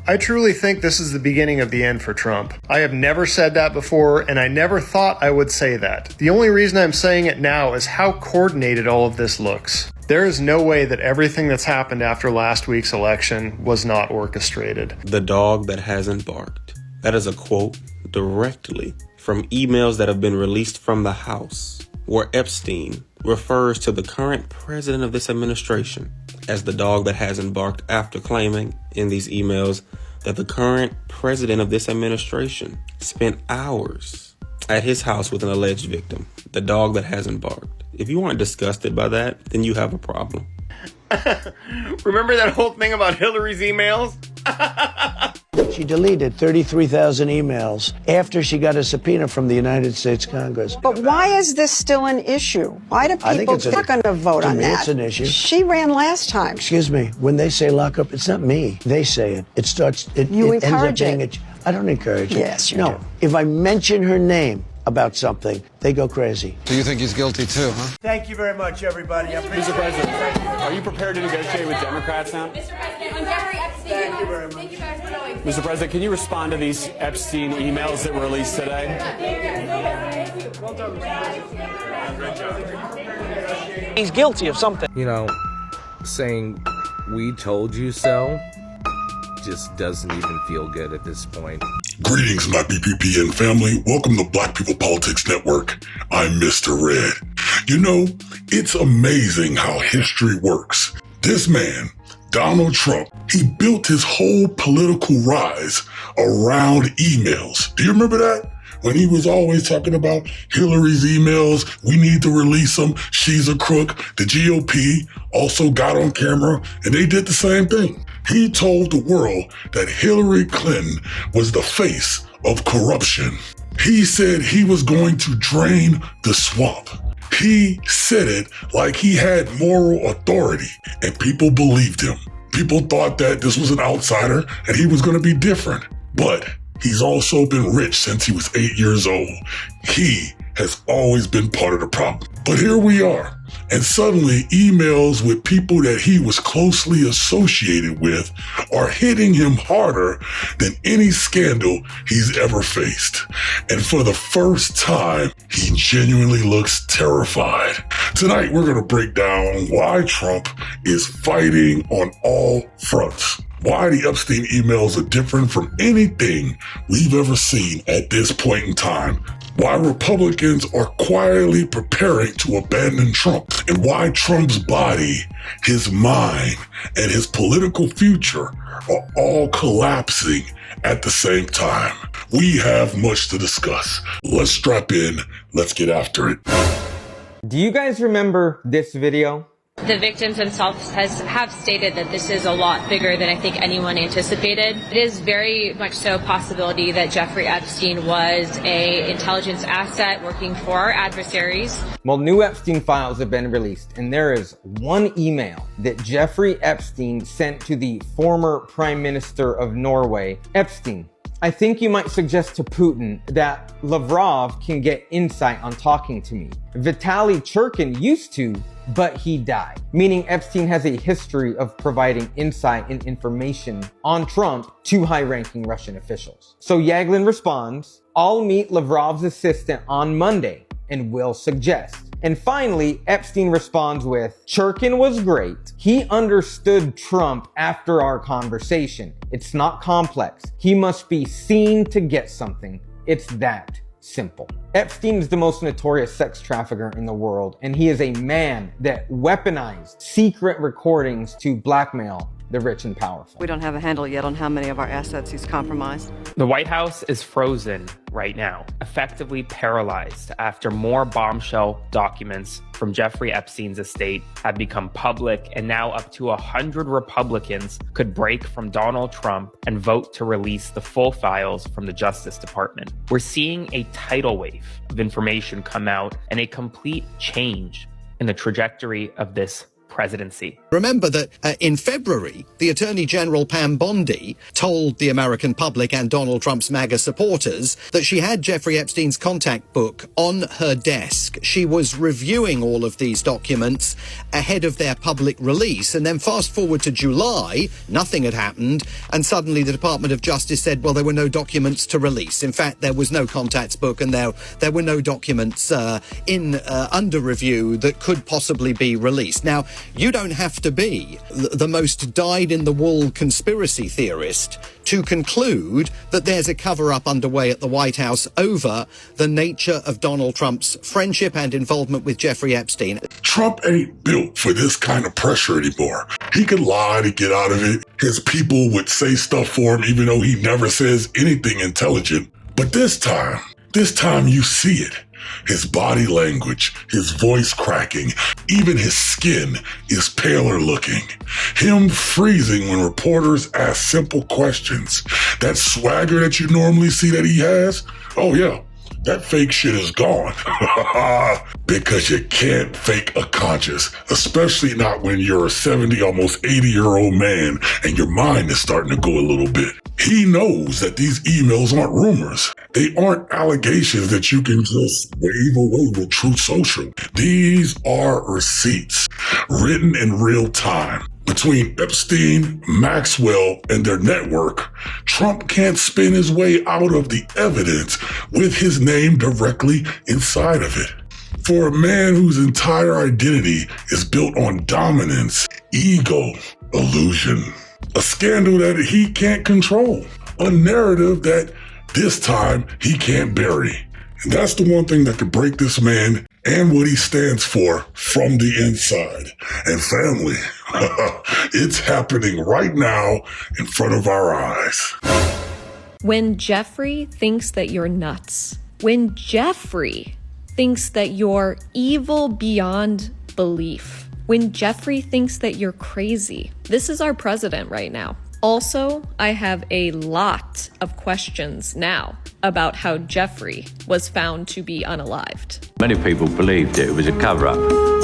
I truly think this is the beginning of the end for Trump. I have never said that before, and I never thought I would say that. The only reason I'm saying it now is how coordinated all of this looks. There is no way that everything that's happened after last week's election was not orchestrated. The dog that hasn't barked. That is a quote directly from emails that have been released from the House, where Epstein refers to the current president of this administration as the dog that hasn't barked, after claiming in these emails that the current president of this administration spent hours at his house with an alleged victim, the dog that hasn't barked. If you aren't disgusted by that, then you have a problem. Remember that whole thing about Hillary's emails? She deleted 33,000 emails after she got a subpoena from the United States Congress. But why is this still an issue? Why do people not going to vote on that? It's an issue. She ran last time. Excuse me. When they say lock up, it's not me. They say it. It starts. You it encourage ends up being it. I don't encourage it. Yes, you do. do. If I mention her name about something, they go crazy. So you think he's guilty too, huh? Thank you very much, everybody. Mr. President, are you prepared to negotiate with Democrats now? Mr. President, on Jeffrey Epstein. Thank you very much. Thank you guys for knowing. Mr. President, can you respond to these Epstein emails that were released today? He's guilty of something. You know, saying "we told you so" just doesn't even feel good at this point. Greetings, my BPPN family. Welcome to Black People Politics Network. I'm Mr. Red. You know, it's amazing how history works. This man, Donald Trump, he built his whole political rise around emails. Do you remember that? When he was always talking about Hillary's emails, we need to release them, she's a crook. The GOP also got on camera and they did the same thing. He told the world that Hillary Clinton was the face of corruption. He said he was going to drain the swamp. He said it like he had moral authority, and people believed him. People thought that this was an outsider and he was going to be different. But he's also been rich since he was 8 years old. He has always been part of the problem. But here we are. And suddenly emails with people that he was closely associated with are hitting him harder than any scandal he's ever faced. And for the first time, he genuinely looks terrified. Tonight, we're going to break down why Trump is fighting on all fronts. Why the Epstein emails are different from anything we've ever seen at this point in time. Why Republicans are quietly preparing to abandon Trump, and why Trump's body, his mind, and his political future are all collapsing at the same time. We have much to discuss. Let's strap in. Let's get after it. Do you guys remember this video? The victims themselves have stated that this is a lot bigger than I think anyone anticipated. It is very much so a possibility that Jeffrey Epstein was a intelligence asset working for our adversaries. Well, new Epstein files have been released, and there is one email that Jeffrey Epstein sent to the former Prime Minister of Norway, Epstein. I think you might suggest to Putin that Lavrov can get insight on talking to me. Vitaly Churkin used to, but he died. Meaning Epstein has a history of providing insight and information on Trump to high-ranking Russian officials. So Yaglin responds, "I'll meet Lavrov's assistant on Monday and will suggest." And finally, Epstein responds with, "Churkin was great. He understood Trump after our conversation. It's not complex. He must be seen to get something. It's that simple." Epstein is the most notorious sex trafficker in the world, and he is a man that weaponized secret recordings to blackmail the rich and powerful. We don't have a handle yet on how many of our assets he's compromised. The White House is frozen right now, effectively paralyzed after more bombshell documents from Jeffrey Epstein's estate have become public, and now up to 100 Republicans could break from Donald Trump and vote to release the full files from the Justice Department. We're seeing a tidal wave of information come out and a complete change in the trajectory of this presidency. Remember that in February, the Attorney General Pam Bondi told the American public and Donald Trump's MAGA supporters that she had Jeffrey Epstein's contact book on her desk. She was reviewing all of these documents ahead of their public release. And then fast forward to July, nothing had happened. And suddenly the Department of Justice said, well, there were no documents to release. In fact, there was no contacts book and there were no documents under review that could possibly be released. Now, you don't have to be the most dyed-in-the-wool conspiracy theorist to conclude that there's a cover-up underway at the White House over the nature of Donald Trump's friendship and involvement with Jeffrey Epstein. Trump ain't built for this kind of pressure anymore. He can lie to get out of it. His people would say stuff for him even though he never says anything intelligent. But this time you see it. His body language, his voice cracking, even his skin is paler looking. Him freezing when reporters ask simple questions. That swagger that you normally see that he has, oh yeah, that fake shit is gone. Because you can't fake a conscience, especially not when you're a 70, almost 80-year-old man and your mind is starting to go a little bit. He knows that these emails aren't rumors. They aren't allegations that you can just wave away with Truth Social. These are receipts written in real time. Between Epstein, Maxwell, and their network, Trump can't spin his way out of the evidence with his name directly inside of it. For a man whose entire identity is built on dominance, ego, illusion, a scandal that he can't control, a narrative that this time he can't bury. And that's the one thing that could break this man and what he stands for from the inside. And family, it's happening right now in front of our eyes. When Jeffrey thinks that you're nuts, when Jeffrey thinks that you're evil beyond belief, when Jeffrey thinks that you're crazy, this is our president right now. Also, I have a lot of questions now about how Jeffrey was found to be unalived. Many people believed it was a cover-up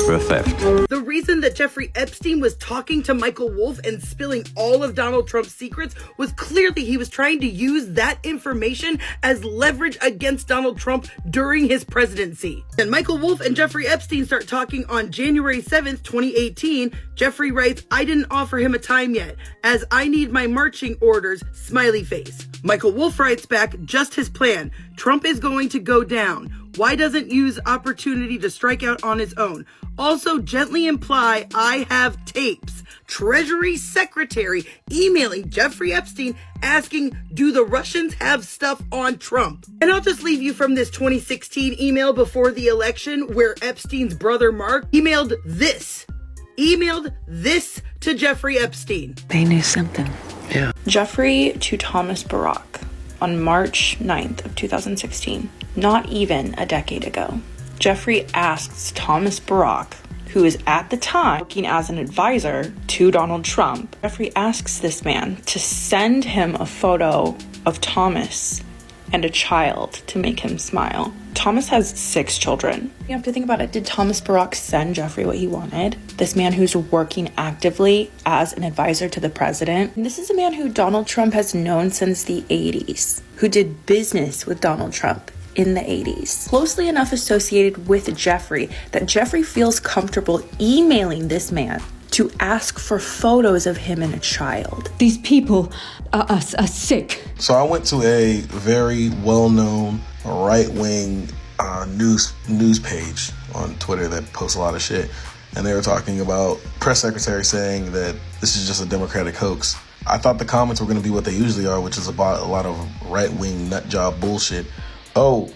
for a theft. The reason that Jeffrey Epstein was talking to Michael Wolff and spilling all of Donald Trump's secrets was clearly he was trying to use that information as leverage against Donald Trump during his presidency. And Michael Wolff and Jeffrey Epstein start talking on January 7th, 2018. Jeffrey writes, "I didn't offer him a time yet, as I need my marching orders, smiley face." Michael Wolff writes back, "Just his plan. Trump is going to go down. Why doesn't use opportunity to strike out on his own? Also gently imply I have tapes." Treasury Secretary emailing Jeffrey Epstein asking, do the Russians have stuff on Trump? And I'll just leave you from this 2016 email before the election where Epstein's brother Mark emailed this to Jeffrey Epstein. They knew something. Yeah. Jeffrey to Thomas Barack on March 9th of 2016, not even a decade ago. Jeffrey asks Thomas Barack, who is at the time working as an advisor to Donald Trump, Jeffrey asks this man to send him a photo of Thomas and a child to make him smile. Thomas has 6 children. You have to think about it. Did Thomas Barack send Jeffrey what he wanted? This man who's working actively as an advisor to the president. And this is a man who Donald Trump has known since the 80s, who did business with Donald Trump in the 80s. Closely enough associated with Jeffrey that Jeffrey feels comfortable emailing this man to ask for photos of him and a child. These people are sick. So I went to a very well-known right-wing news page on Twitter that posts a lot of shit. And they were talking about press secretary saying that this is just a Democratic hoax. I thought the comments were going to be what they usually are, which is about a lot of right-wing nutjob bullshit. Oh,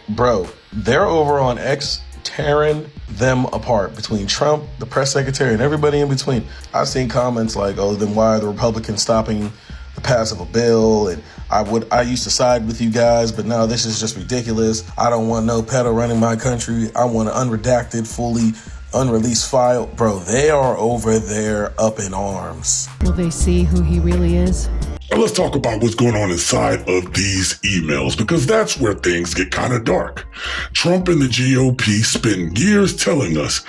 bro, they're over on X tearing them apart between Trump, the press secretary, and everybody in between. I've seen comments like, oh, then why are the Republicans stopping the pass of a bill? And I used to side with you guys, but now this is just ridiculous. I don't want no pedo running my country. I want an unredacted, fully unreleased file. Bro, they are over there up in arms. Will they see who he really is? Now let's talk about what's going on inside of these emails, because that's where things get kind of dark. Trump and the GOP spent years telling us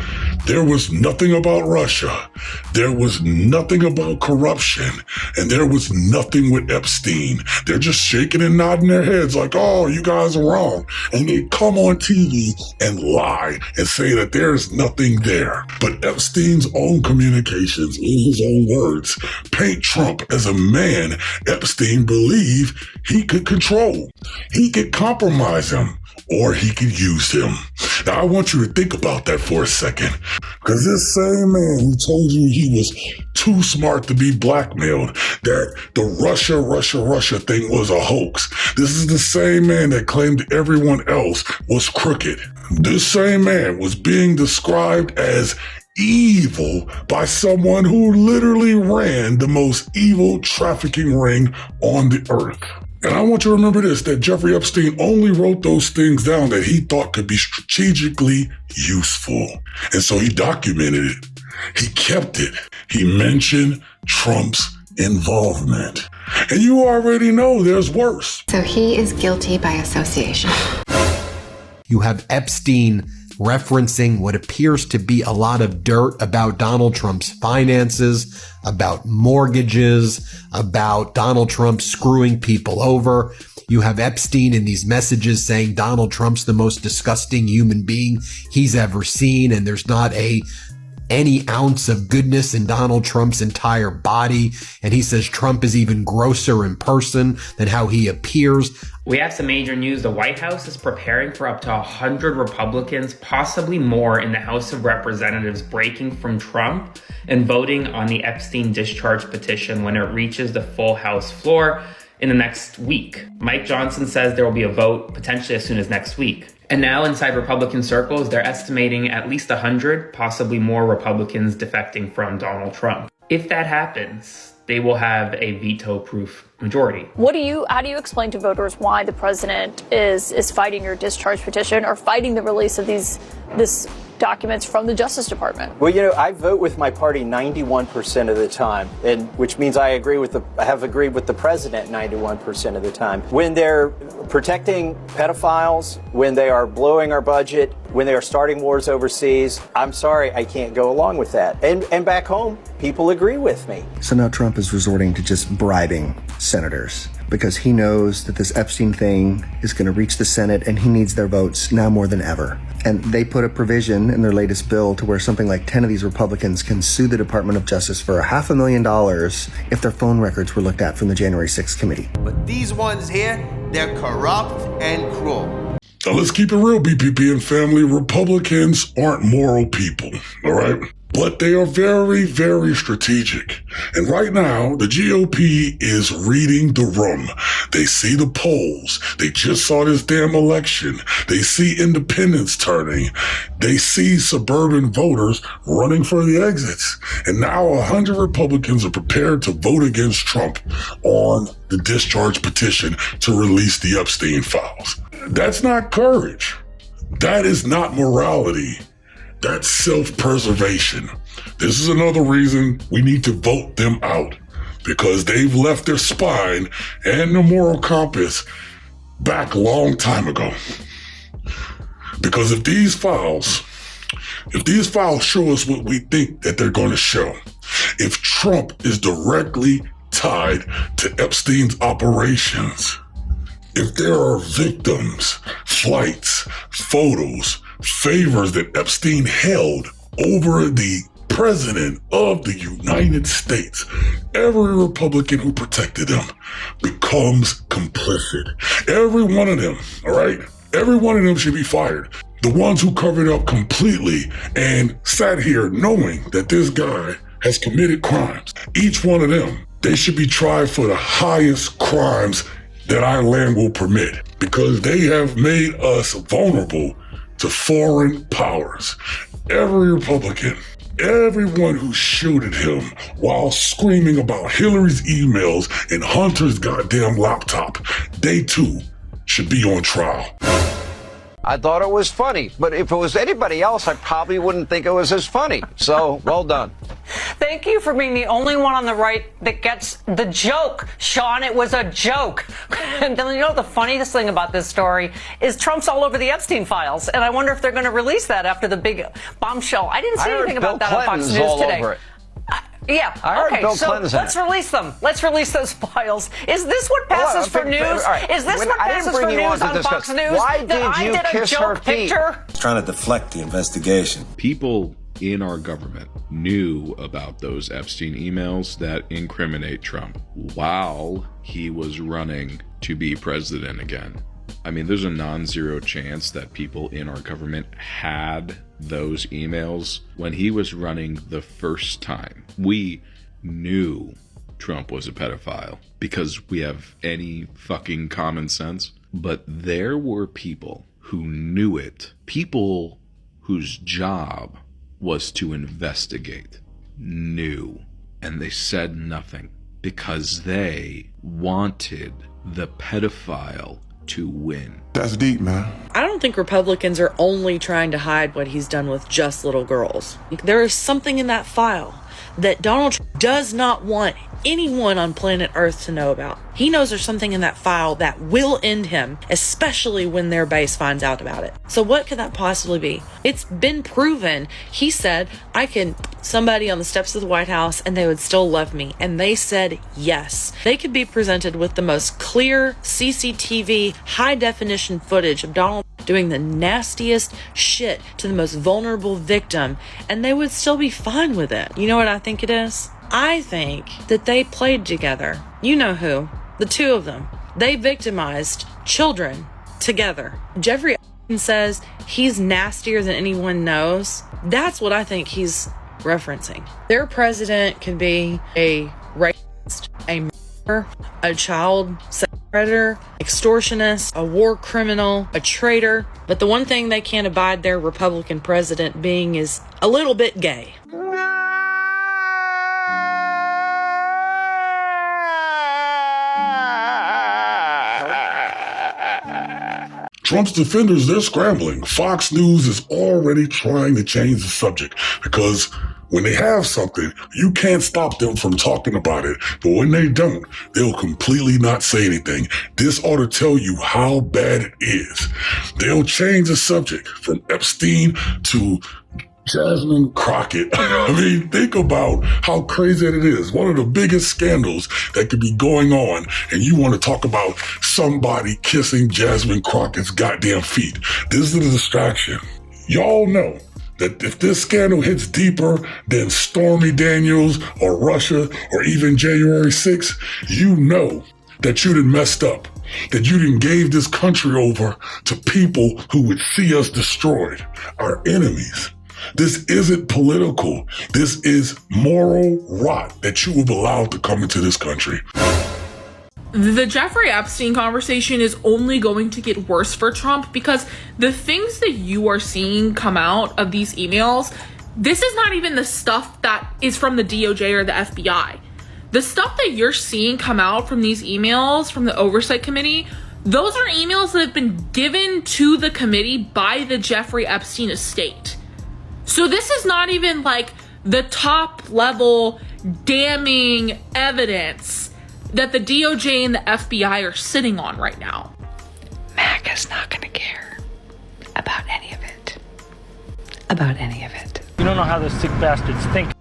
there was nothing about Russia, there was nothing about corruption, and there was nothing with Epstein. They're just shaking and nodding their heads like, oh, you guys are wrong. And they come on TV and lie and say that there's nothing there. But Epstein's own communications, in his own words, paint Trump as a man Epstein believed he could control. He could compromise him, or he could use him. Now, I want you to think about that for a second, because this same man who told you he was too smart to be blackmailed, that the Russia thing was a hoax. This is the same man that claimed everyone else was crooked. This same man was being described as evil by someone who literally ran the most evil trafficking ring on the earth. And I want you to remember this, that Jeffrey Epstein only wrote those things down that he thought could be strategically useful. And so he documented it. He kept it. He mentioned Trump's involvement. And you already know there's worse. So he is guilty by association. You have Epstein referencing what appears to be a lot of dirt about Donald Trump's finances, about mortgages, about Donald Trump screwing people over. You have Epstein in these messages saying Donald Trump's the most disgusting human being he's ever seen, and there's not any ounce of goodness in Donald Trump's entire body. And he says Trump is even grosser in person than how he appears. We have some major news. The White House is preparing for up to 100 Republicans, possibly more, in the House of Representatives breaking from Trump and voting on the Epstein discharge petition when it reaches the full House floor in the next week. Mike Johnson says there will be a vote potentially as soon as next week. And now inside Republican circles, they're estimating at least 100, possibly more Republicans defecting from Donald Trump. If that happens, they will have a veto-proof majority. How do you explain to voters why the president is fighting your discharge petition or fighting the release of this documents from the Justice Department? Well, I vote with my party 91% of the time, and which means I have agreed with the president 91% of the time. When they're protecting pedophiles, when they are blowing our budget, when they are starting wars overseas, I'm sorry, I can't go along with that. And back home, people agree with me. So now Trump is resorting to just bribing senators because he knows that this Epstein thing is going to reach the Senate and he needs their votes now more than ever. And they put a provision in their latest bill to where something like 10 of these Republicans can sue the Department of Justice for $500,000 if their phone records were looked at from the January 6th committee. But these ones here, they're corrupt and cruel. Now let's keep it real, BPP and family. Republicans aren't moral people, all right? But they are very, very strategic. And right now, the GOP is reading the room. They see the polls. They just saw this damn election. They see independents turning. They see suburban voters running for the exits. And now 100 Republicans are prepared to vote against Trump on the discharge petition to release the Epstein files. That's not courage. That is not morality. That's self-preservation. This is another reason we need to vote them out, because they've left their spine and their moral compass back a long time ago. Because if these files show us what we think that they're going to show, if Trump is directly tied to Epstein's operations, if there are victims, flights, photos, favors that Epstein held over the president of the United States, every Republican who protected him becomes complicit. Every one of them, all right? Every one of them should be fired. The ones who covered up completely and sat here knowing that this guy has committed crimes, each one of them, they should be tried for the highest crimes that our land will permit, because they have made us vulnerable to foreign powers. Every Republican, everyone who shielded him while screaming about Hillary's emails and Hunter's goddamn laptop, they too should be on trial. I thought it was funny. But if it was anybody else, I probably wouldn't think it was as funny. So, well done. Thank you for being the only one on the right that gets the joke. Sean, it was a joke. And then, you know, the funniest thing about this story is Trump's all over the Epstein files. And I wonder if they're going to release that after the big bombshell. I didn't see anything about that on Fox News today. Yeah. Okay. So let's release them. Let's release those files. Is this what passes for news? Is this what passes for news on Fox News? Why did you kiss her feet? Trying to deflect the investigation. People in our government knew about those Epstein emails that incriminate Trump while he was running to be president again. I mean, there's a non-zero chance that people in our government had those emails when he was running the first time. We knew Trump was a pedophile because we have any fucking common sense. But there were people who knew it, people whose job was to investigate, knew, and they said nothing because they wanted the pedophile to win. That's deep, man. I don't think Republicans are only trying to hide what he's done with just little girls. There is something in that file that Donald Trump does not want anyone on planet Earth to know about. He knows there's something in that file that will end him, especially when their base finds out about it. So what could that possibly be? It's been proven. He said, I can somebody on the steps of the White House and they would still love me. And they said yes. They could be presented with the most clear CCTV high definition footage of Donald doing the nastiest shit to the most vulnerable victim, and they would still be fine with it. You know what I think it is? I think that they played together. You know who? The two of them. They victimized children together. Jeffrey Epstein says he's nastier than anyone knows. That's what I think he's referencing. Their president can be a racist, a murderer, a child sex predator, extortionist, a war criminal, a traitor. But the one thing they can't abide their Republican president being is a little bit gay. Trump's defenders, they're scrambling. Fox News is already trying to change the subject because when they have something, you can't stop them from talking about it. But when they don't, they'll completely not say anything. This ought to tell you how bad it is. They'll change the subject from Epstein to Jasmine Crockett. I mean, think about how crazy it is. One of the biggest scandals that could be going on, and you want to talk about somebody kissing Jasmine Crockett's goddamn feet. This is a distraction. Y'all know that if this scandal hits deeper than Stormy Daniels or Russia or even January 6th, you know that you done messed up, that you done gave this country over to people who would see us destroyed, our enemies. This isn't political. This is moral rot that you have allowed to come into this country. The Jeffrey Epstein conversation is only going to get worse for Trump because the things that you are seeing come out of these emails, this is not even the stuff that is from the DOJ or the FBI. The stuff that you're seeing come out from these emails from the Oversight Committee, those are emails that have been given to the committee by the Jeffrey Epstein estate. So this is not even like the top level damning evidence that the DOJ and the FBI are sitting on right now. MAGA's not going to care about any of it. About any of it. You don't know how those sick bastards think.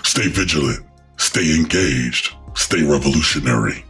Stay vigilant, stay engaged, stay revolutionary.